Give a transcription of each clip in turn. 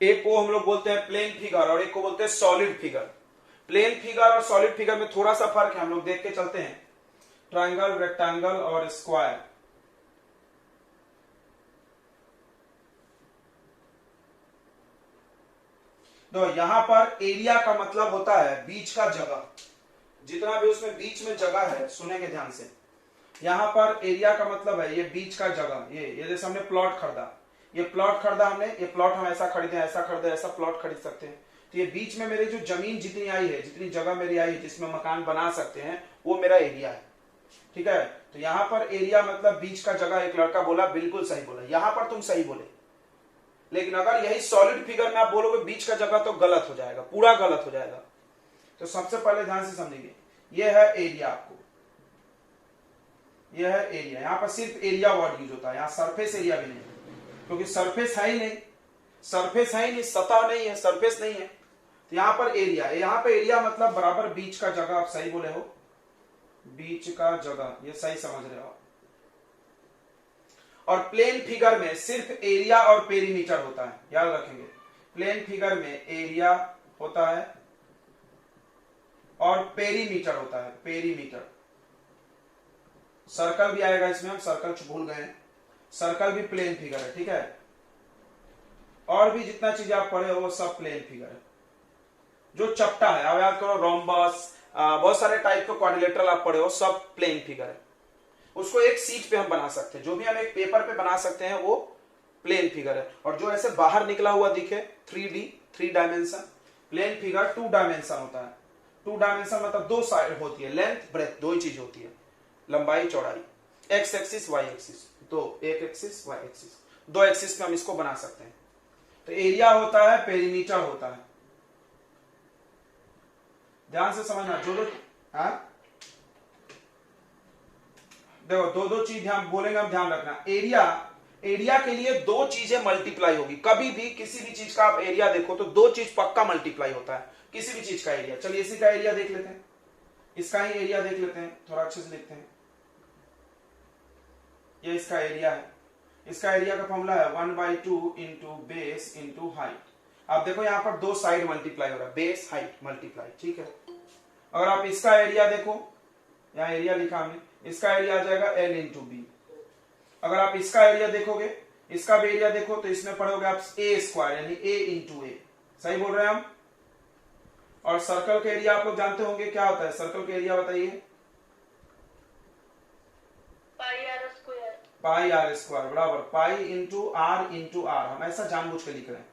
एक को हम लोग बोलते हैं प्लेन फिगर और एक को बोलते हैं सॉलिड फिगर। प्लेन फिगर और सॉलिड फिगर में थोड़ा सा फर्क है, हम लोग देख के चलते हैं। ट्रायंगल, रेक्टेंगल और स्क्वायर। तो यहां पर एरिया का मतलब होता है बीच का जगह, जितना भी उसमें बीच में जगह है, सुनेंगे ध्यान से। यहां पर एरिया का मतलब है ये बीच का जगह। ये जैसे हमने प्लॉट खरीदा, ये प्लॉट खरीदा हमने, ये प्लॉट हम ऐसा खरीदे, ऐसा खरीदे, ऐसा प्लॉट खरीद सकते हैं। तो ये बीच में मेरी जो जमीन जितनी आई है, जितनी जगह मेरी आई है जिसमें मकान बना सकते हैं, वो मेरा एरिया है। ठीक है, तो यहां पर एरिया मतलब बीच का जगह। एक लड़का बोला, बिल्कुल सही बोला, यहां पर तुम सही बोले। लेकिन अगर यही सॉलिड फिगर में आप बोलोगे बीच का जगह, तो गलत हो जाएगा, पूरा गलत हो जाएगा। तो सबसे पहले ध्यान से समझिए, यह है एरिया। आपको यह है एरिया। यहां पर सिर्फ एरिया वर्ड यूज होता है, यहां सरफेस एरिया भी नहीं, क्योंकि सरफेस है ही नहीं, सरफेस है ही नहीं, सतह नहीं है, सरफेस नहीं है। तो यहां पर एरिया, यहां पर एरिया मतलब बराबर बीच का जगह। आप सही बोले हो, बीच का जगह, ये सही समझ रहे हो। और प्लेन फिगर में सिर्फ एरिया और पेरीमीटर होता है, याद रखेंगे। प्लेन फिगर में एरिया होता है और पेरीमीटर होता है, पेरीमीटर। सर्कल भी आएगा इसमें, हम सर्कल भूल गए हैं, सर्कल भी प्लेन फिगर है। ठीक है, और भी जितना चीज आप पढ़े हो वो सब प्लेन फिगर है। जो चपटा है, आप याद करो, रोम्बस, बहुत सारे टाइप के क्वाड्रिलेटरल आप पढ़े हो, सब प्लेन फिगर है। उसको एक सीट पे हम बना सकते हैं, जो भी हम एक पेपर पे बना सकते हैं वो प्लेन फिगर है। और जो ऐसे बाहर निकला हुआ दिखे, 3D, 3 dimension, plane figure 2 dimension होता है। 2 डायमेंशन मतलब 2 साइड होती है, लेंथ ब्रेथ, दो ही चीज होती है, लंबाई चौड़ाई, एक्स एक्सिस वाई एक्सिस, तो एक एक्सिस वाई एक्सिस, 2 एक्सिस पे हम इसको बना सकते हैं। तो एरिया होता है, पेरीमीटर होता है। ध्यान से समझना, जो देखो दो चीज ध्यान बोलेंगे हम, ध्यान रखना। एरिया के लिए 2 चीजें मल्टीप्लाई होगी। कभी भी किसी भी चीज का आप एरिया देखो तो 2 चीज पक्का मल्टीप्लाई होता है, किसी भी चीज का एरिया। चलिए इसी का एरिया देख लेते हैं, इसका ही एरिया देख लेते हैं, थोड़ा अच्छे से लिखते हैं। ये इसका एरिया है। इसका एरिया का फॉर्मूला है 1/2 इंटू बेस इंटू हाइट। आप देखो यहां पर 2 साइड मल्टीप्लाई हो रहा है, बेस हाइट मल्टीप्लाई। ठीक है, अगर आप इसका एरिया देखो, यहां एरिया लिखा हमने, इसका एरिया आ जाएगा L इंटू बी। अगर आप इसका एरिया देखोगे, इसका भी एरिया देखो, तो इसमें पढ़ोगे आप ए स्क्वायर, यानी A इंटू ए। सही बोल रहे हैं हम। और सर्कल का एरिया आप लोग जानते होंगे क्या होता है, सर्कल का एरिया बताइए। पाई आर स्क्वायर बराबर पाई इंटू आर। हम ऐसा जानबूझ के लिख रहे हैं,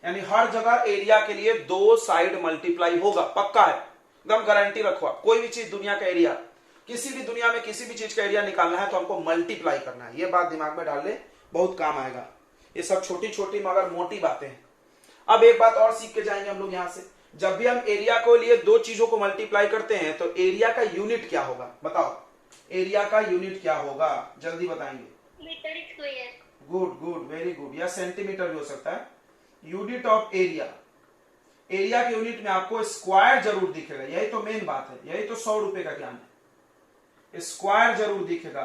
यानी हर जगह एरिया के लिए 2 साइड मल्टीप्लाई होगा, पक्का है, एकदम गारंटी रखो आप। कोई भी चीज दुनिया का एरिया, किसी भी दुनिया में किसी भी चीज का एरिया निकालना है तो हमको मल्टीप्लाई करना है। ये बात दिमाग में डाल ले, बहुत काम आएगा। ये सब छोटी छोटी मगर मोटी बातें हैं। अब एक बात और सीख के जाएंगे हम लोग यहां से। जब भी हम एरिया को लिए 2 चीजों को मल्टीप्लाई करते हैं तो एरिया का यूनिट क्या होगा, बताओ। एरिया का यूनिट क्या होगा, जल्दी बताएंगे। Metre square. Good good, very good. या सेंटीमीटर भी हो सकता है। यूनिट ऑफ एरिया, एरिया के यूनिट में आपको स्क्वायर जरूर दिखेगा, यही तो मेन बात है, यही तो 100 रुपए का ज्ञान है। स्क्वायर जरूर दिखेगा,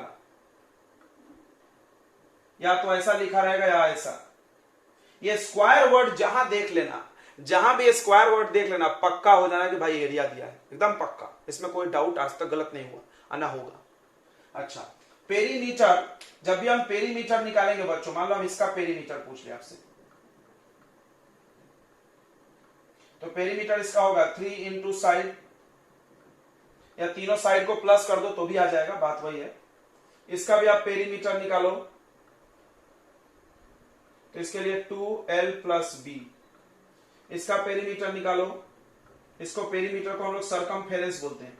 या तो ऐसा लिखा रहेगा या ऐसा। ये स्क्वायर वर्ड जहां देख लेना, जहां भी स्क्वायर वर्ड देख लेना, पक्का हो जाना कि भाई एरिया दिया है, एकदम पक्का, इसमें कोई डाउट आज तक गलत नहीं हुआ, आना होगा। अच्छा, पेरीमीटर, जब भी हम पेरीमीटर निकालेंगे बच्चों, मान लो हम इसका पेरीमीटर पूछ ले आपसे, तो पेरीमीटर इसका होगा 3 इंटू साइड, या तीनों साइड को प्लस कर दो तो भी आ जाएगा, बात वही है। इसका भी आप पेरीमीटर निकालो तो इसके लिए 2L प्लस बी। इसका पेरीमीटर निकालो, इसको पेरीमीटर को हम लोग सरकमफेरेंस बोलते हैं,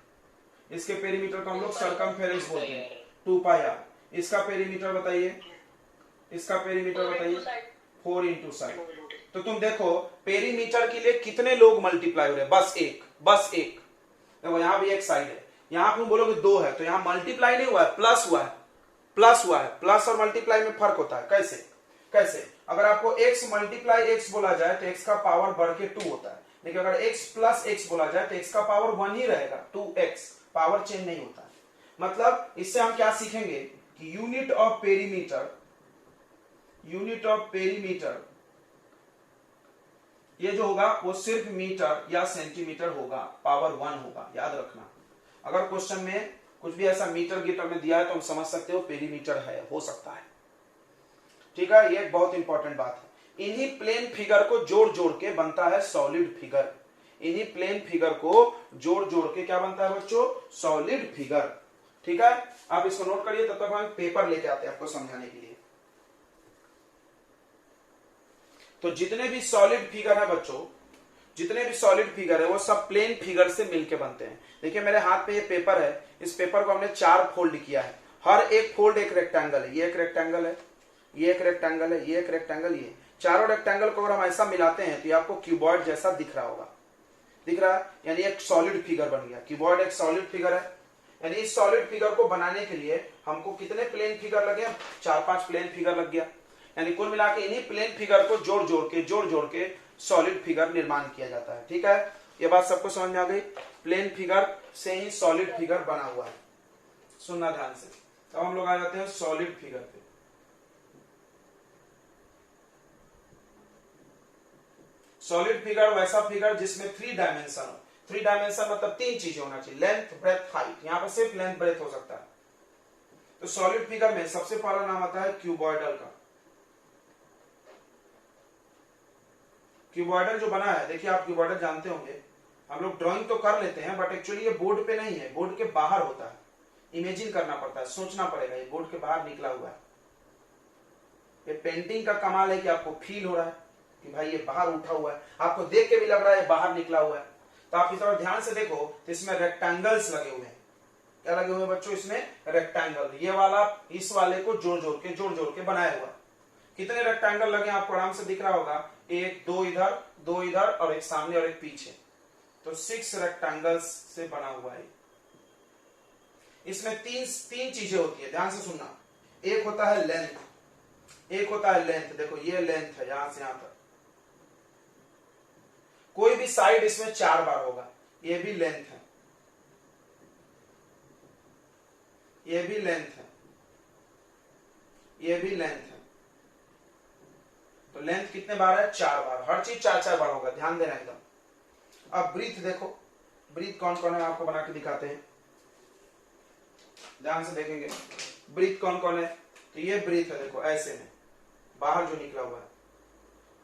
इसके पेरीमीटर को हम लोग सरकमफेरेंस बोलते हैं, 2 पाई आर। इसका पेरीमीटर बताइए, इसका पेरीमीटर बताइए 4 इंटू साइड। तो तुम देखो पेरीमीटर के लिए कितने लोग मल्टीप्लाई हो रहे हैं, बस एक, बस एक। देखो यहां भी एक साइड है, यहां तुम बोलोगे 2 है, तो यहां मल्टीप्लाई नहीं हुआ है, प्लस हुआ है, प्लस हुआ है। प्लस और मल्टीप्लाई में फर्क होता है। कैसे कैसे, अगर आपको x मल्टीप्लाई x बोला जाए तो x का पावर बढ़ के 2 होता है, लेकिन अगर x प्लस x बोला जाए तो x का पावर 1 ही रहेगा, 2x, पावर चेंज नहीं होता है। मतलब इससे हम क्या सीखेंगे कि unit of perimeter, unit of perimeter ये जो होगा वो सिर्फ मीटर या सेंटीमीटर होगा, पावर 1 होगा, याद रखना। अगर क्वेश्चन में कुछ भी ऐसा मीटर गिटर में दिया है तो हम समझ सकते हो पेरीमीटर है, हो सकता है, ठीक है। ये एक बहुत इंपॉर्टेंट बात है। इन्हीं प्लेन फिगर को जोड़ जोड़ के बनता है सॉलिड फिगर। इन्हीं प्लेन फिगर को जोड़ जोड़ के क्या बनता है बच्चों, सॉलिड फिगर, ठीक है। आप इसको नोट करिए, तब तक हम पेपर लेके आते हैं आपको समझाने के लिए। तो जितने भी सॉलिड फिगर है बच्चों, जितने भी सॉलिड फिगर है वो सब प्लेन फिगर से मिलके बनते हैं। देखिए मेरे हाथ पे ये पेपर है, इस पेपर को हमने 4 फोल्ड किया है, हर एक फोल्ड एक रेक्टेंगल है। ये एक रेक्टेंगल है, ये एक रेक्टेंगल है, ये एक रेक्टेंगल, ये चारों रेक्टेंगल को अगर हम ऐसा मिलाते हैं तो ये आपको क्यूबॉइड जैसा दिख रहा होगा, दिख रहा है, यानी एक सॉलिड फिगर बन गया। क्यूबॉइड एक सॉलिड फिगर है, यानी इस सॉलिड फिगर को बनाने के लिए हमको कितने प्लेन फिगर लगे, 4-5 प्लेन फिगर लग गया। यानी कुल मिला के इन्हीं प्लेन फिगर को जोड़ जोड़ के सॉलिड फिगर निर्माण किया जाता है, ठीक है। ये बात सबको समझ में आ गई, प्लेन फिगर से ही सॉलिड फिगर बना हुआ है। सुनना ध्यान से। अब हम लोग आ जाते हैं सॉलिड फिगर पे। सॉलिड फिगर वैसा फिगर जिसमें 3 डायमेंशन हो। 3 डायमेंशन मतलब 3 चीजें होना चाहिए, लेंथ, ब्रेथ, हाइट। यहां पर सिर्फ लेंथ ब्रेथ हो सकता है। तो सॉलिड फिगर में सबसे पहला नाम आता है क्यूबॉइडल का। क्यूबॉइडल जो बना है, देखिए आप क्यूबॉइडल जानते होंगे, हम लोग ड्राइंग तो कर लेते हैं बट एक्चुअली ये बोर्ड पे नहीं है, बोर्ड के बाहर होता है। इमेजिन करना पड़ता है, सोचना पड़ेगा, ये बोर्ड के बाहर निकला हुआ है। ये पेंटिंग का कमाल है कि आपको फील हो रहा है कि भाई ये बाहर उठा हुआ है, आपको देख के भी लग रहा है बाहर निकला हुआ है। तो आप इस तरह ध्यान से देखो तो इसमें रेक्टेंगल्स लगे हुए हैं। क्या लगे हुए हैं बच्चों, इसमें रेक्टेंगल। ये वाला इस वाले को जोड़ जोड़ के बनाया हुआ है। कितने रेक्टेंगल लगे आपको आराम से दिख रहा होगा, 1, 2 इधर, 2 इधर और एक सामने और एक पीछे। तो 6 रेक्टेंगल्स से बना हुआ है। इसमें तीन चीजें होती है, ध्यान से सुनना। एक होता है लेंथ, एक होता है लेंथ। देखो ये लेंथ है, यहां से यहां तक। कोई भी साइड इसमें 4 बार होगा, ये भी लेंथ है, ये भी लेंथ है, ये भी लेंथ है। तो लेंथ कितने बार है, 4 बार। हर चीज 4-4 बार होगा, ध्यान देना एकदम। अब ब्रीथ देखो, ब्रीथ कौन कौन है आपको बना के दिखाते हैं, ध्यान से देखेंगे। ब्रीथ कौन कौन है, तो ये ब्रीथ है, देखो ऐसे में बाहर जो निकला हुआ है,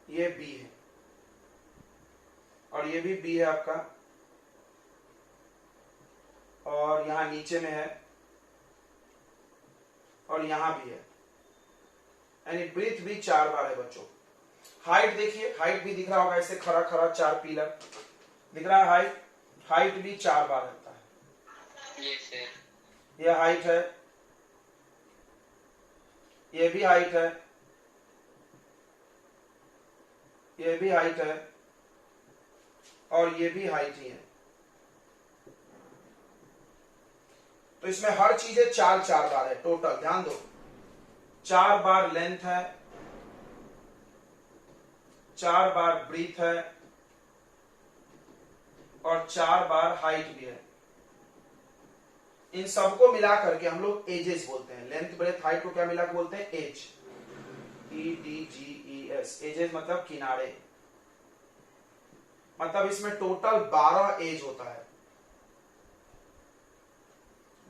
ये बी है और ये भी बी है आपका, और यहां नीचे में है और यहां भी है। यानी ब्रीथ भी 4 बार है बच्चों। हाइट देखिए, हाइट भी दिख रहा होगा ऐसे खड़ा खड़ा 4 पिलर दिख रहा है। हाइट, हाइट भी 4 बार रहता है। ये हाइट है, ये भी हाइट है, ये भी हाइट है और ये भी हाइट ही है। तो इसमें हर चीजें 4-4 बार है टोटल, ध्यान दो। 4 बार लेंथ है, 4 बार ब्रीथ है और 4 बार हाइट भी है। इन सबको मिला करके हम लोग एजेस बोलते हैं। लेंथ, ब्रेथ, हाइट को क्या मिला के बोलते हैं, एज, EDGES। एजेस मतलब किनारे। मतलब इसमें टोटल 12 एज होता है,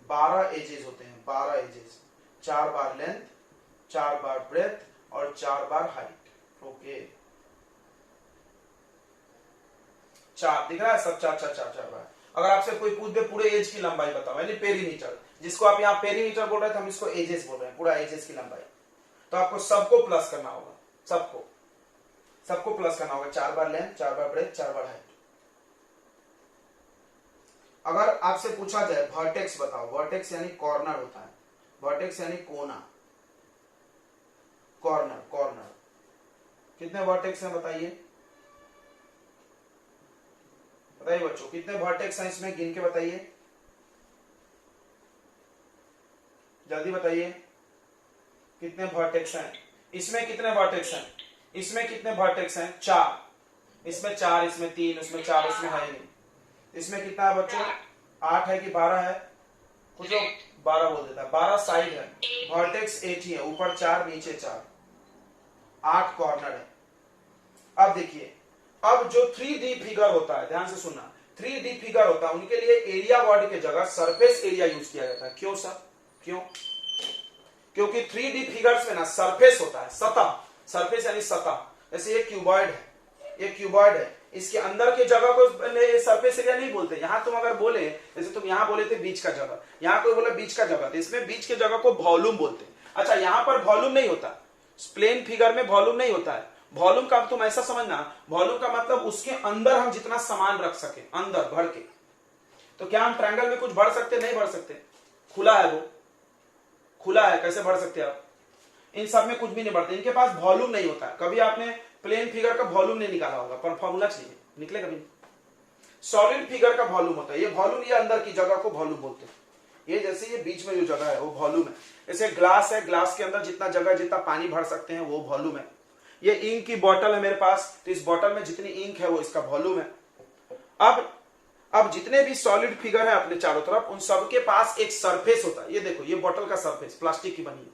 12 एजेस होते हैं, 12 एजेस। 4 बार लेंथ, 4 बार ब्रेथ और 4 बार हाइट। ओके, 4 दिख रहा है सब, 4 बार। अगर आपसे कोई पूछ दे पूरे एज की लंबाई बताओ, यानी पेरीमीटर, जिसको आप यहाँ पेरीमीटर बोल रहे थे, हम इसको एजेस बोल रहे हैं, पूरा एजेस की लंबाई। तो आपको सबको प्लस करना होगा, सबको प्लस करना होगा। 4 बार लेंथ, 4 बार ब्रेथ, 4 बार हाइट। अगर आपसे पूछा जाए वर्टेक्स बताओ, वर्टेक्स यानी कॉर्नर होता है, वर्टेक्स यानी कोना, कॉर्नर। कितने वर्टेक्स हैं बताइए, बताइए बच्चों, कितने वर्टेक्स हैं इसमें, गिन के बताइए, जल्दी बताइए कितने वर्टेक्स हैं इसमें। कितने वर्टेक्स हैं इसमें, कितने वर्टेक्स हैं, 4। इसमें 4, इसमें 3, उसमें 4, उसमें है नहीं। इसमें कितना है बच्चों, 8 है कि 12 है, कुछ लोग 12 बोल देता है। 12 साइड है, वर्टेक्स 8 ही है, ऊपर 4 नीचे 4, 8 कॉर्नर है। अब देखिए, अब जो 3D फिगर होता है, ध्यान से सुनना, 3D फिगर होता है उनके लिए एरिया वर्ड की जगह सरफेस एरिया यूज किया जाता है। क्यों सर? क्यों? क्योंकि 3D फिगर्स में ना सरफेस होता है, सतह, सरफेस यानी सतह। जैसे ये क्यूबॉइड है, ये क्यूबॉइड है, इसके अंदर की जगह को सरफेस एरिया नहीं बोलते। यहां तुम अगर बोले, जैसे तुम यहां बोले थे बीच का जगह, यहां कोई बोला बीच का जगह, तो इसमें बीच के जगह को वॉल्यूम बोलते हैं। अच्छा, यहां पर वॉल्यूम नहीं होता, प्लेन फिगर में वॉल्यूम नहीं होता है। वॉल्यूम का तुम ऐसा समझना, वॉल्यूम का मतलब उसके अंदर हम जितना सामान रख सके, अंदर भर के। तो क्या हम ट्रायंगल में कुछ भर सकते? नहीं भर सकते, खुला है, वो खुला है, कैसे भर सकते आप? इन सब में कुछ भी नहीं बढ़ते, इनके पास वॉल्यूम नहीं होता है। कभी आपने प्लेन फिगर का वॉल्यूम नहीं निकाला होगा, पर फॉर्मूला चाहिए, निकले कभी? सॉलिड फिगर का वॉल्यूम होता है, ये वॉल्यूम, ये अंदर की जगह को वॉल्यूम बोलते हैं। ये जैसे ये बीच में जो जगह है वो वॉल्यूम है। जैसे ग्लास है, ग्लास के अंदर जितना जगह, जितना पानी भर सकते हैं वो वॉल्यूम है। ये इंक की बोतल है मेरे पास, तो इस बोतल में जितनी इंक है वो इसका वॉल्यूम है। अब जितने भी सॉलिड फिगर है अपने चारों तरफ, उन सबके पास एक सरफेस होता है। ये देखो, ये बोतल का सरफेस प्लास्टिक की बनी है,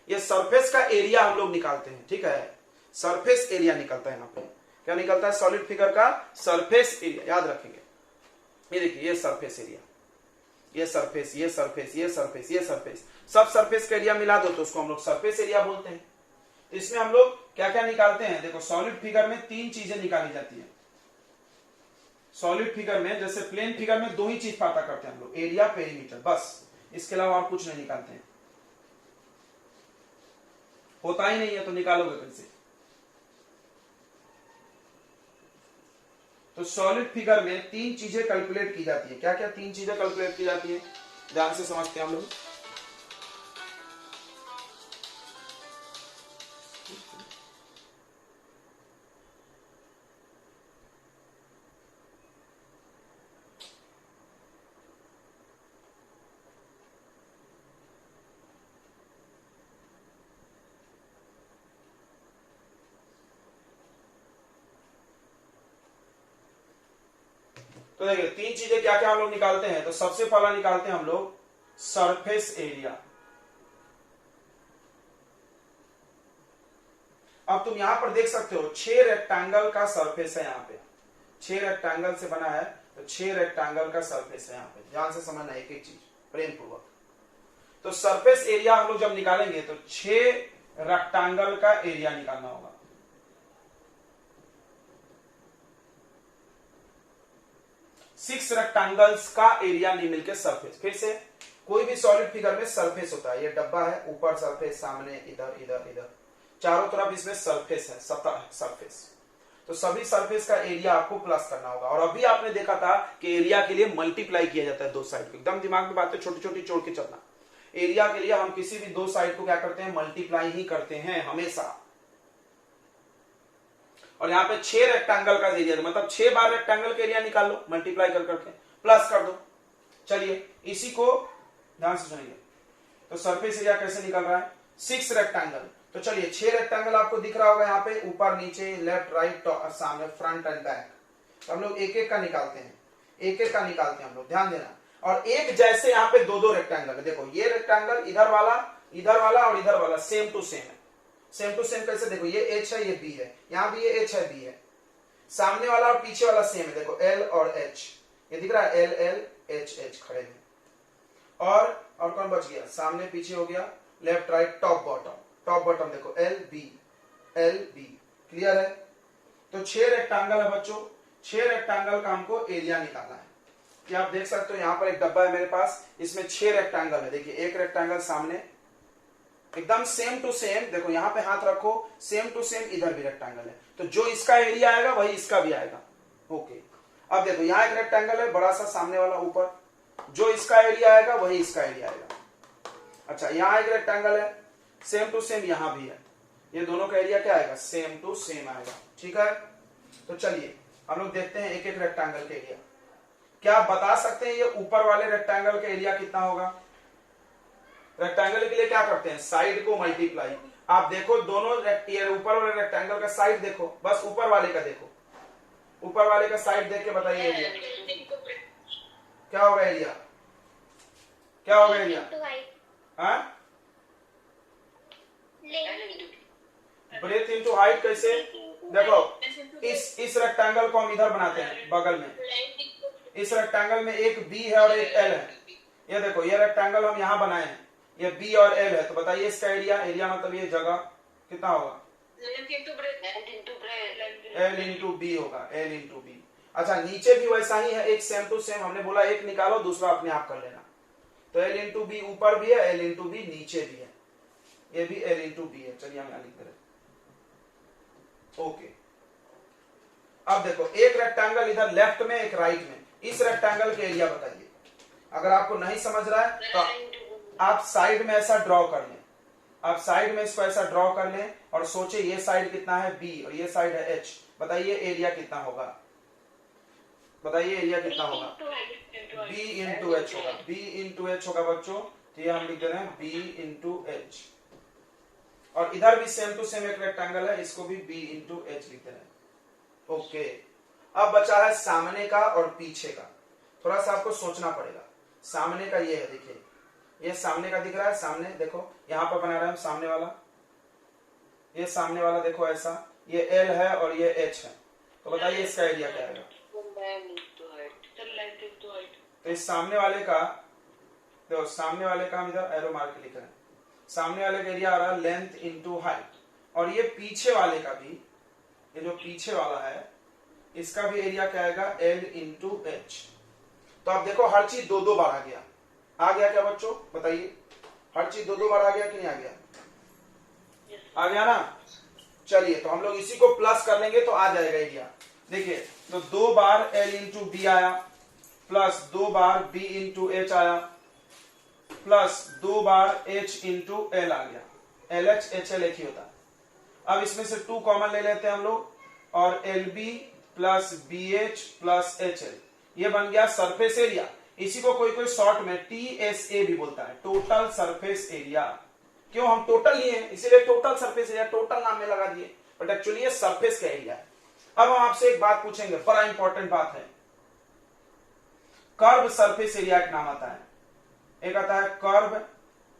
ये सरफेस का एरिया हम लोग निकालते हैं, ठीक है? सरफेस एरिया निकलता है। यहाँ पे क्या निकलता है? सॉलिड फिगर का सरफेस एरिया, याद रखेंगे। ये देखिए, ये सरफेस एरिया, ये सरफेस, ये सरफेस, ये सरफेस, ये सरफेस, सब सरफेस का एरिया मिला दो तो उसको हम लोग सरफेस एरिया बोलते हैं। तो इसमें हम लोग क्या क्या निकालते हैं? देखो, सॉलिड फिगर में 3 चीजें निकाली जाती है। सॉलिड फिगर में, जैसे प्लेन फिगर में 2 ही चीज पता करते हैं हम लोग, एरिया, पेरीमीटर, बस। इसके अलावा और कुछ नहीं निकालते हैं, होता ही नहीं है तो निकालोगे कैसे? तो सॉलिड फिगर में 3 चीजें कैलकुलेट की जाती है। क्या क्या 3 चीजें कैलकुलेट की जाती है? ध्यान से समझते हैं हम लोग। तो देखिए, 3 चीजें क्या क्या हम लोग निकालते हैं। तो सबसे पहला निकालते हैं हम लोग सरफेस एरिया। अब तुम यहां पर देख सकते हो 6 रेक्टेंगल का सरफेस है। यहाँ पे 6 रेक्टेंगल से बना है, तो 6 रेक्टेंगल का सरफेस है। यहाँ पे ध्यान से समझना एक एक चीज, प्रेम पूर्वक। तो सरफेस एरिया हम लोग जब निकालेंगे तो 6 रेक्टेंगल का एरिया निकालना होगा। 6 रेक्टेंगल्स का एरिया नहीं मिलकर सरफेस। फिर से, कोई भी सॉलिड फिगर में सरफेस होता है। ये डब्बा है, ऊपर सरफेस, सामने, इधर इधर इधर, चारों तरफ इसमें सरफेस है, सतह है, सरफेस। तो सभी सरफेस का एरिया आपको प्लस करना होगा। और अभी आपने देखा था कि एरिया के लिए मल्टीप्लाई किया जाता है 2 साइड को। एकदम दिमाग में बातें छोटी छोटी जोड़ के चलना। एरिया के लिए हम किसी भी 2 साइड को क्या करते हैं? मल्टीप्लाई ही करते हैं हमेशा। और यहाँ पे 6 रेक्टेंगल का एरिया, मतलब 6 बार रेक्टेंगल का एरिया निकाल लो, मल्टीप्लाई कर करके प्लस कर दो। चलिए, इसी को ध्यान से सुनिए। तो सरफेस एरिया कैसे निकल रहा है? 6 रेक्टेंगल। तो चलिए, 6 रेक्टेंगल आपको दिख रहा होगा यहाँ पे, ऊपर नीचे, लेफ्ट राइट, सामने, फ्रंट एंड बैक। तो हम लोग एक एक का निकालते हैं, एक एक का निकालते हैं हम लोग, ध्यान देना। और एक जैसे यहाँ पे 2-2 रेक्टेंगल है। देखो, ये रेक्टेंगल इधर वाला और इधर वाला सेम टू सेम है। सेम टू सेम कैसे? देखो, ये एच है, ये बी है, यहाँ भी ये एच है, बी है। सामने वाला और पीछे वाला सेम है। देखो, एल और एच, ये दिख रहा है, एल एल, एच एच खड़े हैं। और कौन बच गया? सामने पीछे हो गया, left right, top bottom. Top bottom देखो, L B, L B. Clear है? तो 6 रेक्टेंगल है बच्चों। 6 रेक्टेंगल का हमको एरिया निकालना है। कि आप देख सकते हो, यहाँ पर एक डब्बा है मेरे पास, इसमें 6 रेक्टेंगल है। देखिए, एक रेक्टेंगल सामने एकदम सेम टू सेम, देखो यहाँ पे हाथ रखो, सेम टू सेम इधर भी रेक्टेंगल है। तो जो इसका एरिया आएगा वही इसका भी आएगा। ओके, अब देखो, यहाँ एक रेक्टेंगल है बड़ा सा, सामने वाला ऊपर, जो इसका एरिया आएगा वही इसका एरिया आएगा। अच्छा, यहाँ एक रेक्टेंगल है, सेम टू सेम यहाँ भी है, ये दोनों का एरिया क्या आएगा? सेम टू सेम आएगा। ठीक है? तो चलिए हम लोग देखते हैं एक एक रेक्टेंगल के एरिया। क्या आप बता सकते हैं ये ऊपर वाले रेक्टेंगल का एरिया कितना होगा? रेक्टेंगल के लिए क्या करते हैं? साइड को मल्टीप्लाई। आप देखो, दोनों ऊपर वाले रेक्टेंगल का साइड देखो, बस ऊपर वाले का देखो, ऊपर वाले का साइड देख के बताइए एरिया क्या होगा। एरिया क्या होगा? Area breadth into height. कैसे? देखो, इस रेक्टेंगल को हम इधर बनाते हैं बगल में। इस रेक्टेंगल में एक बी है और एक एल है। ये देखो ये रेक्टेंगल हम यहाँ बनाए हैं, ये बी और एल है। तो बताइए इसका एरिया, एरिया मतलब ये जगह कितना होगा? एल इंटू बी होगा, एल इंटू बी। अच्छा नीचे भी वैसा ही है, एक सेम टू सेम। हमने बोला एक निकालो, दूसरा अपने आप कर लेना। तो एल इंटू बी ऊपर भी है, एल इंटू बी नीचे भी है, ये भी एल इंटू बी है। चलिए हम यहां लिख रहे। ओके, अब देखो एक रेक्टेंगल इधर लेफ्ट में, एक राइट में। इस रेक्टेंगल के एरिया बताइए। अगर आपको नहीं समझ रहा है तो आप साइड में ऐसा ड्रॉ कर लें। आप साइड में इसको ऐसा ड्रॉ कर लें और सोचे ये साइड कितना है बी और ये साइड है एच। बताइए एरिया कितना होगा? बताइए एरिया कितना होगा? बी इंटू एच होगा, बी इंटू एच होगा बच्चों। तो ये हम लिख दे रहे हैं बी इंटू एच। और इधर भी सेम टू सेम एक रेक्टेंगल है, इसको भी बी इंटू एच लिख दे रहे हैं। ओके, अब बचा है सामने का और पीछे का। थोड़ा सा आपको सोचना पड़ेगा। सामने का ये है, देखिए ये सामने का दिख रहा है। सामने देखो यहां पर बना रहे हैं हम सामने वाला। ये सामने वाला देखो ऐसा, ये एल है और ये एच है। तो बताइए इसका एरिया क्या आएगा? तो इस सामने वाले का देखो, सामने वाले का हम इधर एरो मार के लिख रहे हैं। सामने वाले का एरिया आ रहा है लेंथ इंटू हाइट। और ये पीछे वाले का भी, ये जो पीछे वाला है इसका भी एरिया क्या आएगा? L into H. तो आप देखो हर चीज दो दो बार आ गया। आ गया क्या बच्चों? बताइए हर चीज दो दो बार आ गया कि नहीं आ गया? आ गया ना। चलिए तो हम लोग इसी को प्लस कर लेंगे तो आ जाएगा एरिया। देखिए तो 2 बार एल इंटू बी आया, प्लस 2 बार बी इंटू एच आया, प्लस 2 बार एच इंटू एल आ गया। एल एच एच एल एक ही होता है। अब इसमें से 2 कॉमन ले लेते हैं हम लोग, और L B plus B H plus H L, ये बन गया सरफेस एरिया। इसी को कोई कोई शॉर्ट में TSA भी बोलता है, टोटल सरफेस एरिया। क्यों? हम टोटल लिए हैं इसीलिए टोटल सरफेस एरिया, टोटल नाम में लगा दिए, बट एक्चुअली ये सरफेस का एरिया है। अब हम आपसे एक बात पूछेंगे, बड़ा इंपॉर्टेंट बात है। कर्व सरफेस एरिया एक नाम आता है, एक आता है कर्व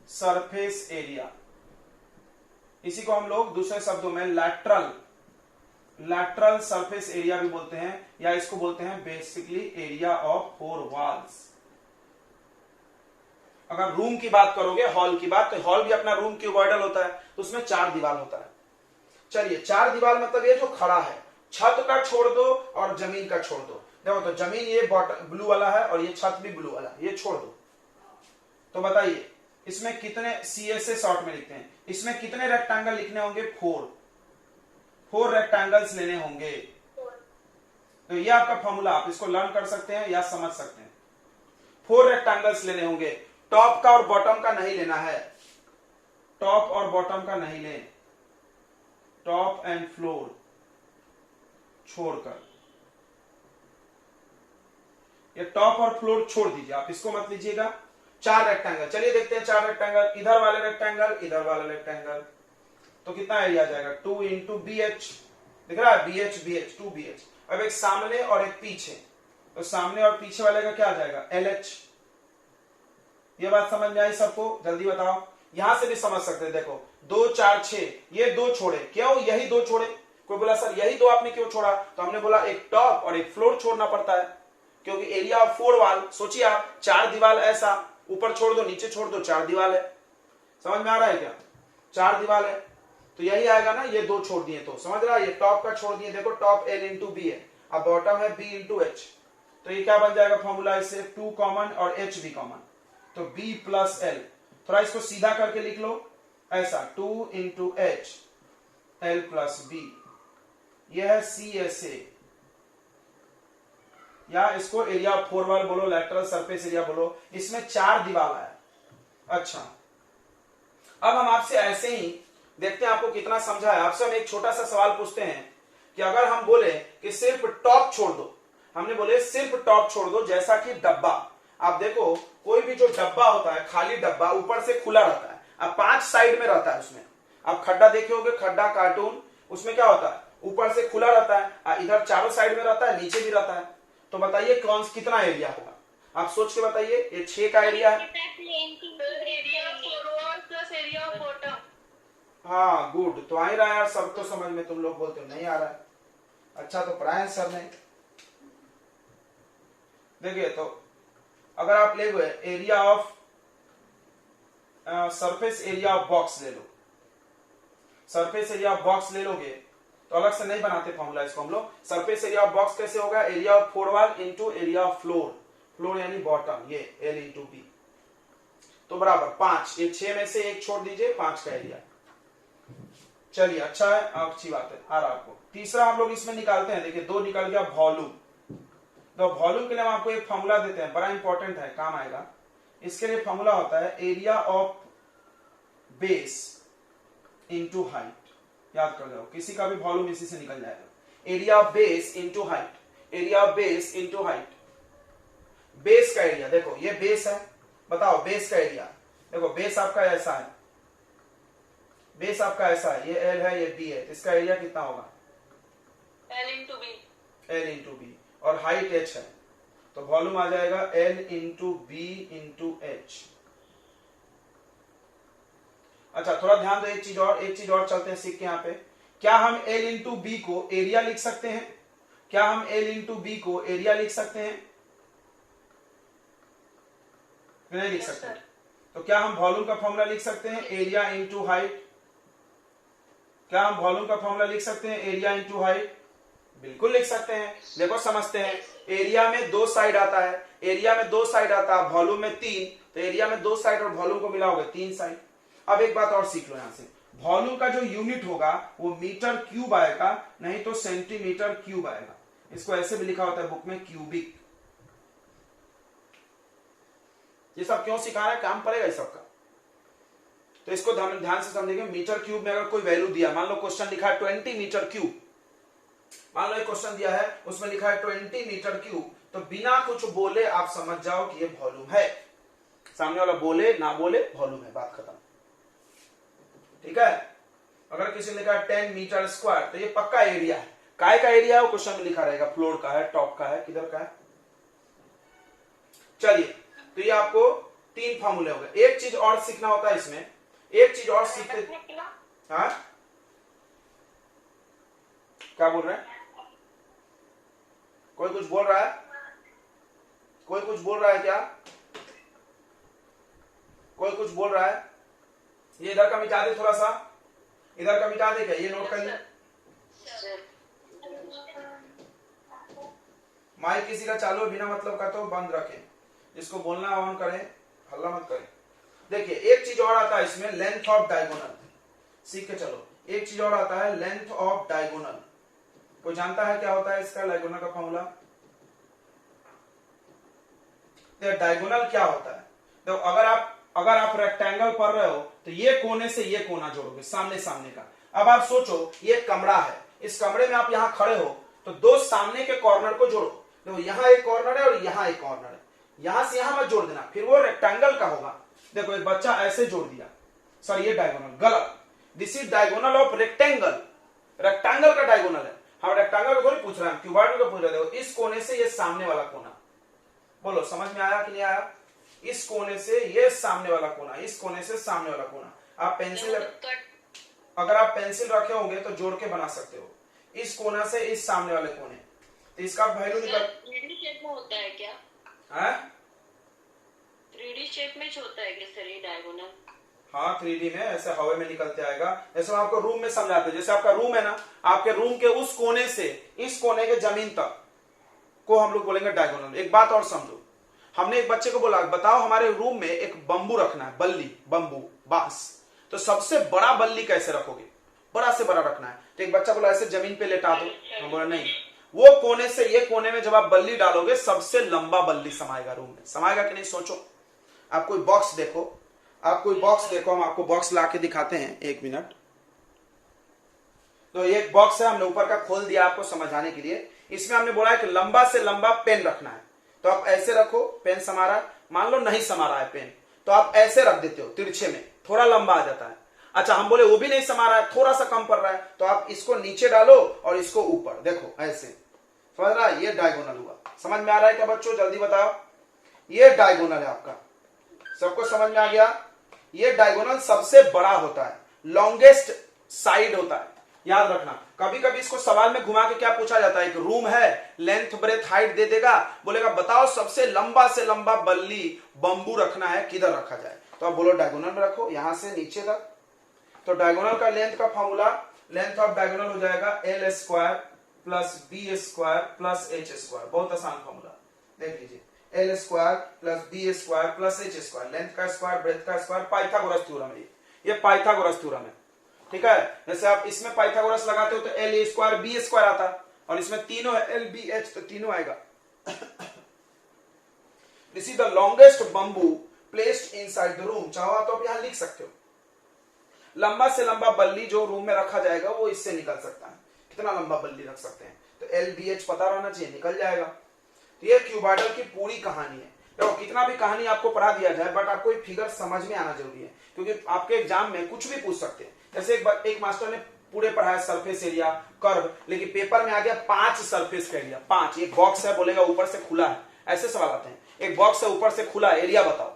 सरफेस एरिया। इसी को हम लोग दूसरे शब्दों में लैटरल सरफेस एरिया भी बोलते हैं, या इसको बोलते हैं बेसिकली एरिया ऑफ 4 वॉल्स। अगर रूम की बात करोगे, हॉल की बात, तो हॉल भी अपना रूम क्यूबॉइडल होता है, तो उसमें 4 दीवार होता है। चलिए 4 दीवार मतलब ये जो खड़ा है, छत का छोड़ दो और जमीन का छोड़ दो। देखो तो जमीन ये ब्लू वाला है और ये छत भी ब्लू वाला, ये छोड़ दो। तो बताइए इसमें कितने CSA शॉर्ट में लिखते हैं, इसमें कितने रेक्टेंगल लिखने होंगे? 4 रेक्टेंगल्स लेने होंगे। तो ये आपका फॉर्मूला, आप इसको लर्न कर सकते हैं या समझ सकते हैं। 4 रेक्टेंगल्स लेने होंगे। टॉप का और बॉटम का नहीं लेना है, टॉप और बॉटम का नहीं लें, टॉप एंड फ्लोर छोड़कर, ये टॉप और फ्लोर छोड़ दीजिए, आप इसको मत लीजिएगा। 4 रेक्टेंगल, चलिए देखते हैं 4 रेक्टेंगल, इधर वाले रेक्टेंगल, इधर वाला रेक्टेंगल। तो कितना एरिया आ जाएगा? 2 इंटू बी एच, दिख रहा है BH BH 2BH। अब एक सामने और एक पीछे, तो सामने और पीछे वाले का क्या आ जाएगा? LH। ये बात समझ में आई सबको? जल्दी बताओ। यहां से भी समझ सकते हैं, देखो 2 4 6, ये 2 छोड़े, क्यों यही 2 छोड़े? कोई बोला सर यही 2 आपने क्यों छोड़ा? तो हमने बोला एक टॉप और एक फ्लोर छोड़ना पड़ता है, क्योंकि एरिया ऑफ 4 वॉल। सोचिए आप 4 दीवार ऐसा, ऊपर छोड़ दो नीचे छोड़ दो, 4 दीवार है। समझ में आ रहा है क्या? 4 दीवार है तो यही आएगा ना, ये 2 छोड़ दिए तो समझ रहा है, ये टॉप का छोड़ दिए, देखो टॉप L इंटू बी है, अब बॉटम है B इंटू एच। तो ये क्या बन जाएगा फॉर्मूला? इससे 2 कॉमन और H भी कॉमन, तो B प्लस L। थोड़ा इसको सीधा करके लिख लो ऐसा, 2 into H L plus B। यह है CSA, या इसको एरिया ऑफ 4 वॉल बोलो, लैटरल सरफेस एरिया बोलो। इसमें 4 दीवार है। अच्छा अब हम आपसे ऐसे ही देखते हैं आपको कितना समझा है। आपसे हम एक छोटा सा सवाल पूछते हैं कि अगर हम बोले कि सिर्फ टॉप छोड़ दो, हमने बोले सिर्फ टॉप छोड़ दो, जैसा कि डब्बा, आप देखो कोई भी जो डब्बा होता है, खाली डब्बा ऊपर से खुला रहता है, अब 5 साइड में रहता है उसमें। आप खड्डा देखे होंगे, खड्डा कार्टून, उसमें क्या होता है? ऊपर से खुला रहता है, इधर चारों साइड में रहता है, नीचे भी रहता है। तो बताइए कौन कितना एरिया होगा? आप सोच के बताइए। ये 6 का एरिया है। हाँ गुड, तो आ ही रहा है यार, सब तो समझ में, तुम लोग बोलते हो नहीं आ रहा है। अच्छा तो पढ़ाए सर ने। देखिए तो अगर आप ले गए area of surface area of box ले लो, सरफेस एरिया ऑफ बॉक्स ले लोगे तो अलग से नहीं बनाते फॉर्मूला इसको हम लोग। सरफेस एरिया ऑफ बॉक्स कैसे होगा, area of four wall into area of floor, floor यानी बॉटम, ये एल इंटू बी, तो बराबर 5, ये 6 में से एक छोड़ दीजिए, 5 का एरिया। चलिए अच्छा है, अच्छी बात है, आ रहा आपको। तीसरा हम लोग इसमें निकालते हैं, देखिए 2 निकल गया वॉल्यूम। तो वॉल्यूम के लिए हम आपको एक फॉर्मूला देते हैं, बड़ा इंपॉर्टेंट है, काम आएगा। इसके लिए फॉर्मूला होता है area of base into height, याद कर लो, किसी का भी वॉल्यूम इसी से निकल जाएगा। Area of base into height, area of base into height. Base का एरिया देखो, ये बेस है, बताओ बेस का एरिया, देखो बेस आपका ऐसा है, बेस आपका ऐसा है, ये एल है, ये बी है, इसका एरिया कितना होगा, L into B, L into B, और हाइट एच है, तो वॉल्यूम आ जाएगा L into B into H. अच्छा थोड़ा ध्यान दो, एक चीज और चलते हैं सीख के यहाँ पे। क्या हम एल इंटू बी को एरिया लिख सकते हैं, क्या हम एल इंटू बी को एरिया लिख सकते हैं, नहीं लिख सकते? तो क्या हम वॉल्यूम का फॉर्मूला लिख सकते हैं, एरिया इंटू हाइट? क्या हम वॉल्यूम का फॉर्मूला लिख सकते हैं, एरिया इंटू हाइट? बिल्कुल लिख सकते हैं। देखो समझते हैं, एरिया में 2 साइड आता है, एरिया में 2 साइड आता है, वॉल्यूम में 3, तो एरिया में 2 साइड और वॉल्यूम को मिलाओगे 3 साइड। अब एक बात और सीख लो यहां से, वॉल्यूम का जो यूनिट होगा वो मीटर क्यूब आएगा, नहीं तो सेंटीमीटर क्यूब आएगा। इसको ऐसे भी लिखा होता है बुक में, क्यूबिक। ये सब क्यों सिखा रहा है, काम पड़ेगा इस सबका, तो इसको ध्यान से समझेंगे। मीटर क्यूब में अगर कोई वैल्यू दिया, मान लो क्वेश्चन लिखा है 20 मीटर क्यूब, मान लो एक क्वेश्चन दिया है उसमें लिखा है 20 मीटर क्यूब, तो बिना कुछ बोले आप समझ जाओ कि ये वॉल्यूम है। सामने वाला बोले ना बोले वॉल्यूम है, बात खत्म, ठीक है। अगर किसी ने लिखा है 10 मीटर स्क्वायर, तो ये पक्का एरिया है। काय का एरिया है वो क्वेश्चन में लिखा रहेगा, फ्लोर का है, टॉप का है, किधर का है। चलिए तो ये आपको 3 फॉर्मूले हो गए। एक चीज और सीखना होता है इसमें, एक चीज और सीखते, हाँ क्या बोल रहे हैं, कोई कुछ बोल रहा है, कोई कुछ बोल रहा है क्या, कोई कुछ बोल रहा है? ये इधर का मिटा दे, थोड़ा सा इधर का मिटा दे, क्या ये नोट कर ले। माइक किसी का चालू है बिना मतलब का तो बंद रखें, जिसको बोलना ऑन करें, हल्ला मत करें। देखिए एक चीज और आता है इसमें, लेंथ ऑफ डायगोनल, सीख के चलो। एक चीज और आता है लेंथ ऑफ डायगोनल, कोई जानता है क्या होता है इसका डायगोनल का फॉर्मूला? डायगोनल क्या होता है, तो अगर आप रेक्टेंगल पढ़ रहे हो तो ये कोने से ये कोना जोड़ोगे, सामने सामने का। अब आप सोचो ये कमरा है, इस कमरे में आप यहां खड़े हो तो 2 सामने के कॉर्नर को जोड़ो, तो यहां एक कॉर्नर है और यहां एक कॉर्नर है, यहां से यहां मत जोड़ देना, फिर वो रेक्टेंगल का होगा। देखो एक बच्चा ऐसे जोड़ दिया, सर ये डायगोनल, गलत। This is diagonal of rectangle, rectangle का डायगोनल है। हम रेक्टेंगल को नहीं पूछ रहे हैं, क्यूबॉइड को पूछ रहे थे। इस कोने से ये सामने वाला कोना, बोलो समझ में आया कि नहीं आया? इस कोने से ये सामने वाला कोना, इस कोने से सामने वाला कोना। आप पेंसिल, अगर आप पेंसिल रखे होंगे तो जोड़ के बना सकते हो, इस कोना से इस सामने वाले कोने, तो इसका वैल्यू निकल 3D शेप में होता है क्या? है 3D शेप में होता है क्या सर ये डायगोनल? हाँ 3D में ऐसे हवा में निकलते आएगा। जैसे हम आपको रूम में समझाते हैं, जैसे आपका रूम है ना, आपके रूम के उस कोने से इस कोने के जमीन तक को हम लोग बोलेंगे डायगोनल। एक बात और समझो, हमने एक बच्चे को बोला बताओ हमारे रूम में एक बंबू रखना है, बल्ली, बंबू, बांस, तो सबसे बड़ा बल्ली कैसे रखोगे, बड़ा से बड़ा रखना है। तो एक बच्चा बोला ऐसे जमीन पे लेटा दो, हम बोला नहीं, वो कोने से ये कोने में जब आप बल्ली डालोगे सबसे लंबा बल्ली समाएगा रूम में, समाएगा कि नहीं सोचो। आप कोई बॉक्स देखो, आप कोई बॉक्स देखो, हम आपको बॉक्स ला के दिखाते हैं, 1 मिनट। तो एक बॉक्स है, हमने ऊपर का खोल दिया आपको समझाने के लिए। इसमें हमने बोला है कि लंबा से लंबा पेन रखना है, तो आप ऐसे रखो, पेन समा रहा है, मान लो नहीं समा रहा है पेन, तो आप ऐसे रख देते हो तिरछे में, थोड़ा लंबा आ जाता है। अच्छा हम बोले वो भी नहीं समा रहा है, थोड़ा सा कम पड़ रहा है, तो आप इसको नीचे डालो और इसको ऊपर, देखो ऐसे, समझ रहा है? ये डायगोनल हुआ। समझ में आ रहा है क्या बच्चों, जल्दी बताओ। ये डायगोनल है आपका, सबको समझ में आ गया? ये डायगोनल सबसे बड़ा होता है, लॉन्गेस्ट साइड होता है, याद रखना। कभी कभी इसको सवाल में घुमा के क्या पूछा जाता है, एक रूम है, लेंथ ब्रेथ हाइट दे देगा, बोलेगा बताओ सबसे लंबा से लंबा बल्ली बंबू रखना है, किधर रखा जाए? तो आप बोलो डायगोनल में रखो, यहां से नीचे तक। तो डायगोनल का लेंथ का फॉर्मूला, लेंथ ऑफ डायगोनल हो जाएगा L square plus B square plus H square. बहुत आसान फॉर्मूला, देख लीजिए, L square plus B square plus H square, length का स्क्वायर ब्रेथ का स्क्वायर, पाइथागोरस थ्योरम है ये पाइथागोरस थ्योरम है, ठीक है। जैसे आप इसमें पाइथागोरस लगाते हो तो L A square B square आता, और इसमें तीनों है एल बी एच, तो तीनों आएगा। This is the longest bamboo placed inside the room. चाहो तो आप यहां लिख सकते हो, लंबा से लंबा बल्ली जो रूम में रखा जाएगा वो इससे निकल सकता है। कितना लंबा बल्ली रख सकते हैं, तो एल बी एच पता रहना चाहिए, निकल जाएगा। तो ये क्यूबॉइडल की पूरी कहानी है। देखो कितना भी कहानी आपको पढ़ा दिया जाए, बट आपको एक फिगर समझ में आना जरूरी है, क्योंकि आपके एग्जाम में कुछ भी पूछ सकते हैं। जैसे एक मास्टर ने पूरे पढ़ाया सरफेस एरिया कर्व, लेकिन पेपर में आ गया 5 सरफेस का एरिया, 5। एक बॉक्स है, बोलेगा ऊपर से खुला है, ऐसे सवाल आते हैं। एक बॉक्स है, ऊपर से खुला, एरिया बताओ,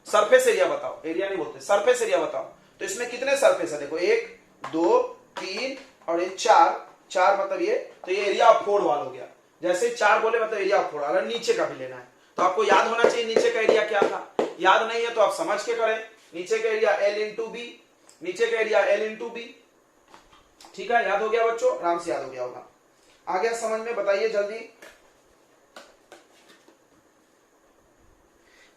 सरफेस एरिया बताओ, एरिया नहीं बोलते, सरफेस एरिया बताओ। तो इसमें कितने सरफेस है, देखो 1 2 3 और ये 4 मतलब ये, तो ये एरिया ऑफ 4 वाल हो गया। जैसे 4 बोले मतलब एरिया ऑफ 4 वाल, नीचे का भी लेना है तो आपको याद होना चाहिए नीचे का एरिया क्या था। याद नहीं है तो आप समझ के करें, नीचे का एरिया एल इंटू बी, नीचे का एरिया एल इंटू बी, ठीक है। याद हो गया बच्चों, आराम से याद हो गया होगा। आ गया समझ में, बताइए जल्दी।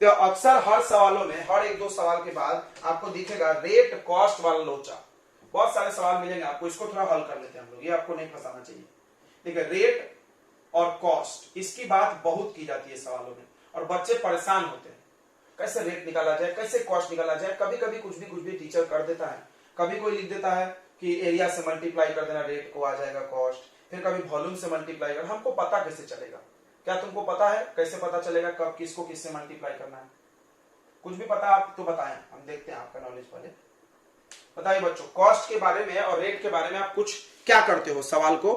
तो अक्सर हर सवालों में, हर 1-2 सवाल के बाद आपको दिखेगा रेट कॉस्ट वाला लोचा, बहुत सारे सवाल मिलेंगे आपको। इसको थोड़ा हल कर लेते हैं हम लोग, ये आपको नहीं फंसाना चाहिए, ठीक है। रेट और कॉस्ट, इसकी बात बहुत की जाती है सवालों में, और बच्चे परेशान होते हैं कैसे रेट निकाला जाए, कैसे कॉस्ट निकाला जाए। कभी कभी कुछ भी टीचर कर देता है, कभी कोई लिख देता है कि एरिया से मल्टीप्लाई कर देना रेट को आ जाएगा कॉस्ट, फिर कभी वॉल्यूम से मल्टीप्लाई कर। हमको पता कैसे चलेगा? क्या तुमको पता है कैसे पता चलेगा कब किसको किससे मल्टीप्लाई करना है? कुछ भी पता आप तो बताएं, हम देखते हैं आपका नॉलेज पहले। बताइए बच्चों, कॉस्ट के बारे में और रेट के बारे में आप कुछ क्या करते हो, सवाल को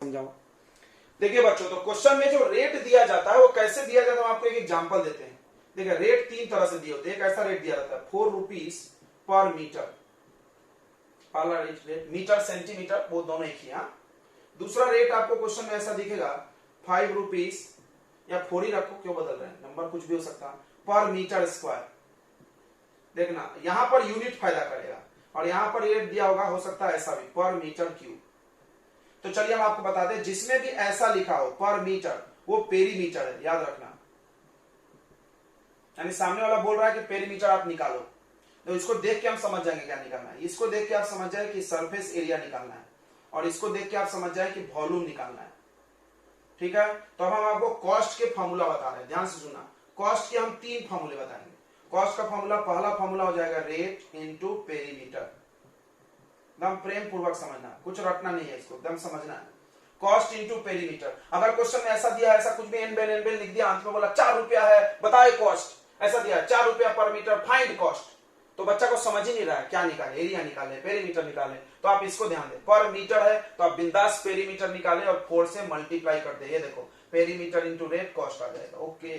समझाओ। देखिए बच्चों, तो क्वेश्चन में जो रेट दिया जाता है वो कैसे दिया जाता है, हम आपको एक एग्जांपल देते हैं। देखिए रेट 3 तरह से दिए होते हैं। एक ऐसा रेट दिया जाता है 4 रुपीज पर मीटर, पहला रेट मीटर सेंटीमीटर, वो दोनों एक ही। दूसरा रेट आपको क्वेश्चन में ऐसा दिखेगा 5 रुपीज, या 4 ही रखो, क्यों बदल रहे हैं, नंबर कुछ भी हो सकता है, पर मीटर स्क्वायर। देखना यहां पर यूनिट फायदा करेगा, और यहां पर रेट दिया होगा, हो सकता है ऐसा भी, पर मीटर क्यूब। तो चलिए हम आपको बता दें, जिसमें भी ऐसा लिखा हो पर मीटर, वो पेरीमीटर है, याद रखना। यानी सामने वाला बोल रहा है कि पेरीमीटर आप निकालो, तो इसको देख के हम समझ जाएंगे क्या निकालना है। इसको देख के आप समझ जाए कि सरफेस एरिया निकालना है, और इसको देख के आप समझ जाए कि वॉल्यूम निकालना है, ठीक है। तो अब हम आपको कॉस्ट के फॉर्मूला बता रहे हैं, ध्यान से सुनना। कॉस्ट के हम 3 फॉर्मूले बताएंगे। कॉस्ट का फॉर्मूला, पहला फॉर्मूला हो जाएगा रेट इंटू पेरीमीटर। एकदम प्रेम पूर्वक समझना, कुछ रटना नहीं है, इसको एकदम समझना है। Cost into perimeter. अगर क्वेश्चन में ऐसा दिया, ऐसा कुछ भी एन बेन लिख दिया, अंत में बोला 4 रुपया है, बताए कॉस्ट, ऐसा दिया 4 रुपया पर मीटर, फाइंड कॉस्ट, तो बच्चा को समझ ही नहीं रहा है क्या निकाले, एरिया निकाले, पेरीमीटर निकाले। तो आप इसको ध्यान दें, पर मीटर है तो आप बिंदास पेरीमीटर निकाले और 4 से मल्टीप्लाई कर दे। ये देखो पेरीमीटर इंटू रेट कॉस्ट आ जाएगा, ओके।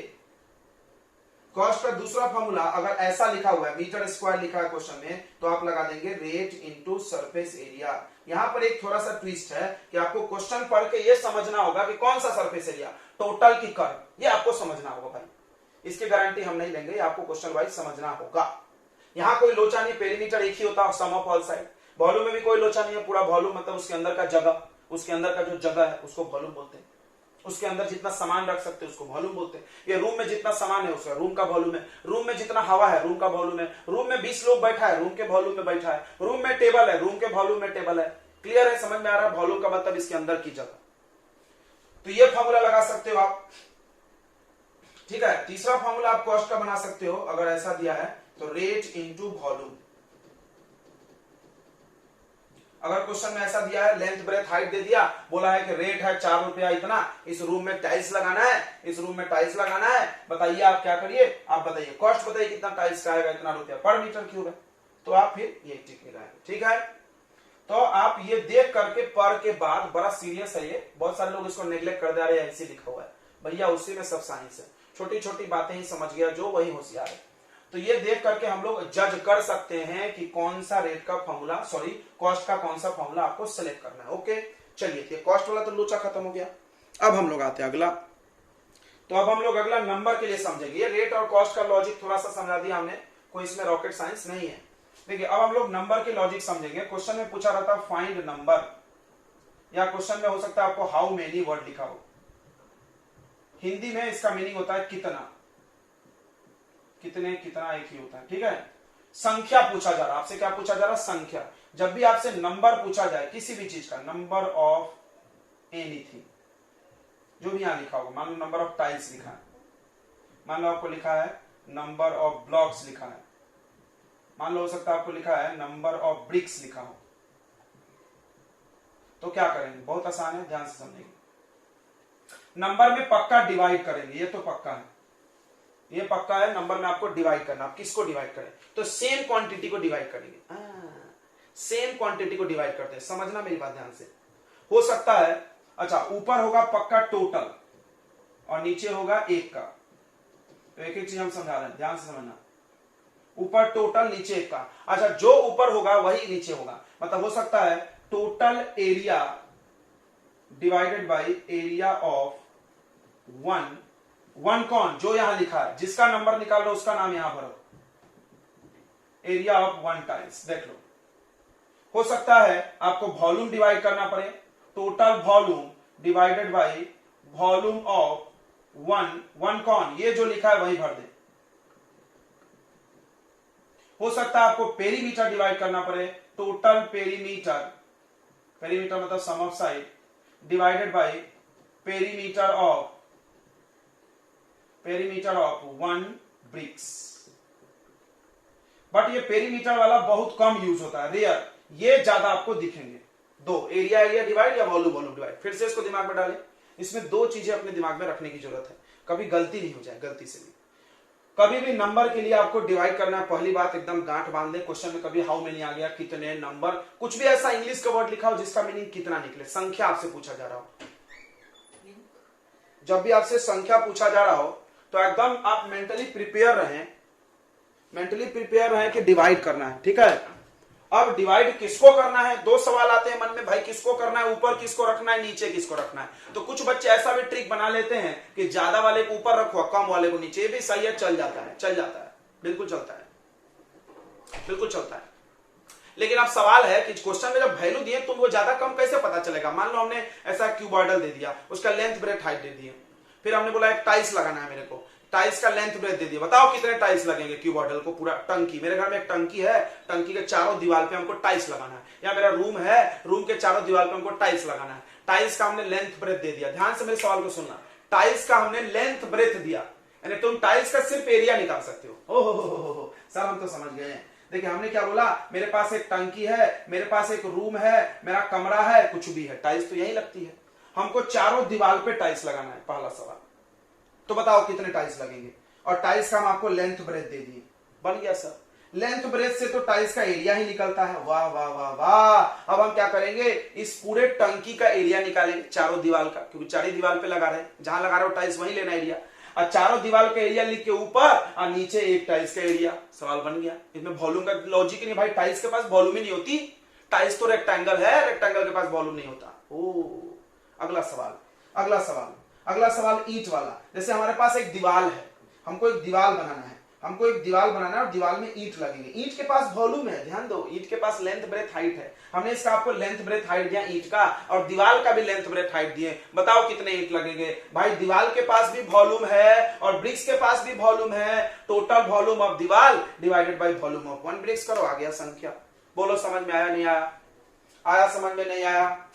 कॉस्ट का दूसरा फॉर्मूला, अगर ऐसा लिखा हुआ है, मीटर स्क्वायर लिखा है क्वेश्चन में, तो आप लगा देंगे रेट इंटू सरफेस एरिया। यहां पर एक थोड़ा सा ट्विस्ट है कि आपको क्वेश्चन पढ़ के ये समझना होगा कि कौन सा सरफेस एरिया, टोटल की कर्व, ये आपको समझना होगा भाई। इसकी गारंटी हम नहीं लेंगे, आपको क्वेश्चन वाइज समझना होगा। यहां कोई लोचा नहीं, पेरीमीटर एक ही होता है, सम ऑफ ऑल साइड। वॉल्यूम में भी कोई लोचा नहीं है, पूरा वॉल्यूम मतलब उसके अंदर का जगह, उसके अंदर का जो जगह है उसको वॉल्यूम बोलते हैं। उसके अंदर जितना सामान रख सकते हैं उसको वॉल्यूम बोलते हैं। ये रूम में जितना सामान है उसका रूम का वॉल्यूम है, रूम में जितना हवा है रूम का वॉल्यूम है, रूम में 20 लोग बैठा है रूम के वॉल्यूम में बैठा है, रूम में टेबल है रूम के वॉल्यूम में टेबल है। क्लियर है, समझ में आ रहा है? वॉल्यूम का मतलब इसके अंदर की जगह। तो ये फॉर्मूला लगा सकते हो आप, ठीक है। तीसरा फॉर्मूला आप कॉस्ट का बना सकते हो, अगर ऐसा दिया है तो रेट इंटू वॉल्यूम। अगर क्वेश्चन में ऐसा दिया है, लेंथ ब्रेथ हाइट दे दिया, बोला है कि रेट है 4 रुपया इतना, इस रूम में टाइल्स लगाना है, इस रूम में टाइल्स लगाना है, बताइए आप क्या करिए, आप बताइए कॉस्ट बताइए कितना टाइल्स का आएगा, इतना रुपया पर मीटर क्यूब है, तो आप फिर ये टिक लगाएंगे, ठीक है। तो आप ये देख करके पर के बाद, बड़ा सीरियस है ये, बहुत सारे लोग इसको नेग्लेक्ट कर दे रहे हैं, ऐसे लिखा हुआ है भैया, उसी में सब साइंस है, छोटी छोटी बातें ही समझ गया जो वही होशियार है। तो ये देख करके हम लोग जज कर सकते हैं कि कौन सा रेट का फॉर्मूला, सॉरी कॉस्ट का कौन सा फॉर्मूला आपको सेलेक्ट करना है। ओके चलिए, ये कॉस्ट वाला तो लोचा खत्म हो गया। अब हम लोग आते हैं अगला। तो अब हम लोग अगला नंबर के लिए समझेंगे। ये रेट और कॉस्ट का लॉजिक थोड़ा सा समझा दिया हमने, कोई इसमें रॉकेट साइंस नहीं है। देखिए अब हम लोग नंबर के लॉजिक समझेंगे। क्वेश्चन में पूछा रहता है फाइंड नंबर, या क्वेश्चन में हो सकता है आपको हाउ मेनी वर्ड लिखा हो। हिंदी में इसका मीनिंग होता है कितना, कितने, कितना एक ही होता है, ठीक है। संख्या पूछा जा रहा है आपसे, क्या पूछा जा रहा है? संख्या। जब भी आपसे नंबर पूछा जाए किसी भी चीज का, नंबर ऑफ एनीथिंग, जो भी यहां लिखा होगा, मान लो नंबर ऑफ टाइल्स लिखा है, मान लो आपको लिखा है नंबर ऑफ ब्लॉक्स लिखा है, मान लो हो सकता है आपको लिखा है नंबर ऑफ ब्रिक्स लिखा हो, तो क्या करेंगे? बहुत आसान है, ध्यान से समझेंगे। नंबर में पक्का डिवाइड करेंगे, ये तो पक्का है, ये पक्का है। नंबर में आपको डिवाइड करना, आप किसको डिवाइड करें? तो सेम क्वांटिटी को डिवाइड करेंगे। सेम क्वांटिटी को डिवाइड करते हैं, समझना मेरी बात ध्यान से। हो सकता है, अच्छा ऊपर होगा पक्का टोटल और नीचे होगा एक का, तो एक एक चीज हम समझा रहे हैं, ध्यान से समझना। ऊपर टोटल, नीचे एक का। अच्छा जो ऊपर होगा वही नीचे होगा, मतलब हो सकता है total area divided by area of one. One कौन? जो यहां लिखा है, जिसका नंबर निकाल लो उसका नाम यहां भरो, एरिया ऑफ वन टाइल्स। देख लो, हो सकता है आपको वॉल्यूम डिवाइड करना पड़े, total volume divided by volume of one. One कौन? ये जो लिखा है वही भर दे। हो सकता है आपको पेरीमीटर डिवाइड करना पड़े, टोटल पेरीमीटर, पेरीमीटर मतलब sum of side, divided by perimeter of one bricks. But ये पेरीमीटर वाला बहुत कम यूज होता है, रेयर, ये ज्यादा आपको दिखेंगे। दो, एरिया एरिया डिवाइड या वॉल्यूम वॉल्यूम डिवाइड। फिर से इसको दिमाग में डालें, इसमें दो चीजें अपने दिमाग में रखने की जरूरत है, कभी गलती नहीं हो जाए, गलती से भी। कभी भी नंबर के लिए आपको डिवाइड करना है, पहली बात एकदम गांठ बांध ले। क्वेश्चन में कभी हाउ मेनी आ गया, कितने, नंबर, कुछ भी ऐसा इंग्लिश का वर्ड लिखा हो जिसका मीनिंग कितना निकले, संख्या आपसे पूछा जा रहा हो, जब भी आपसे संख्या पूछा जा रहा हो तो एकदम आप मेंटली प्रिपेयर रहें कि डिवाइड करना है, ठीक है। अब डिवाइड किसको करना है? दो सवाल आते हैं मन में, भाई किसको करना है, ऊपर किसको रखना है, नीचे किसको रखना है। तो कुछ बच्चे ऐसा भी ट्रिक बना लेते हैं कि ज्यादा वाले को ऊपर रखो, कम वाले को नीचे। ये भी सही है, चल जाता है, बिल्कुल चलता है। लेकिन अब सवाल है कि क्वेश्चन में जब वैल्यू दिए तो वो ज्यादा कम कैसे पता चलेगा? मान लो हमने ऐसा क्यूबॉइडल दे दिया, उसका लेंथ ब्रेथ हाइट दे दिए, फिर हमने बोला एक टाइल्स लगाना है मेरे को, टाइल्स का लेंथ ब्रेथ दे दिया, बताओ कितने टाइल्स लगेंगे क्यूबॉइडल को? पूरा टंकी, मेरे घर में एक टंकी है, टंकी के चारों दीवार पे हमको टाइल्स लगाना है, या मेरा रूम है, रूम के चारों दीवार पे हमको टाइल्स लगाना है। टाइल्स का हमने लेंथ ब्रेथ दे दिया, ध्यान से मेरे सवाल को सुनना। टाइल्स का हमने लेंथ ब्रेथ दिया, यानी तुम टाइल्स का सिर्फ एरिया निकाल सकते हो। हो सर हम तो समझ गए हैं। देखिए हमने क्या बोला, मेरे पास एक टंकी है, मेरे पास एक रूम है, मेरा कमरा है, कुछ भी है, टाइल्स तो यही लगती है। हमको चारों दीवार पे टाइल्स लगाना है, पहला सवाल। तो बताओ कितने टाइल्स लगेंगे? और टाइल्स का हम आपको लेंथ ब्रेथ दे दिए, बन गया सर। लेंथ ब्रेथ से तो टाइल्स का एरिया ही निकलता है। वाह वाह वाह वाह। अब हम क्या करेंगे, इस पूरे टंकी का एरिया निकालेंगे, चारों दीवार का, क्योंकि चारों दीवार पे लगा रहे हैं, जहां लगा रहे हो टाइल्स वहीं लेना एरिया। और चारों दीवार का एरिया लिख के ऊपर और नीचे एक टाइल्स का एरिया, सवाल बन गया। इसमें वॉल्यूम का लॉजिक नहीं भाई, टाइल्स के पास वॉल्यूम ही नहीं होती, टाइल्स तो रेक्टेंगल है, रेक्टेंगल के पास वॉल्यूम नहीं होता। अगला सवाल ईंट वाला। जैसे हमारे पास एक दीवार है, हमको एक दीवार बनाना है, और दीवार में ईंट लगेंगे। ईंट के पास वॉल्यूम है, ध्यान दो, ईंट के पास लेंथ ब्रेथ हाइट है। हमने इसका आपको लेंथ ब्रेथ हाइट दिया ईंट का, और दीवार का भी लेंथ ब्रेथ हाइट दिए। बताओ कितने ईंट लगेंगे? भाई दीवार के पास भी वॉल्यूम है और ब्रिक्स के पास भी वॉल्यूम है। टोटल वॉल्यूम ऑफ दीवार divided by volume of one BRICS करो, आ गया संख्या। बोलो समझ में आया नहीं आया? आया समझ में नहीं आया?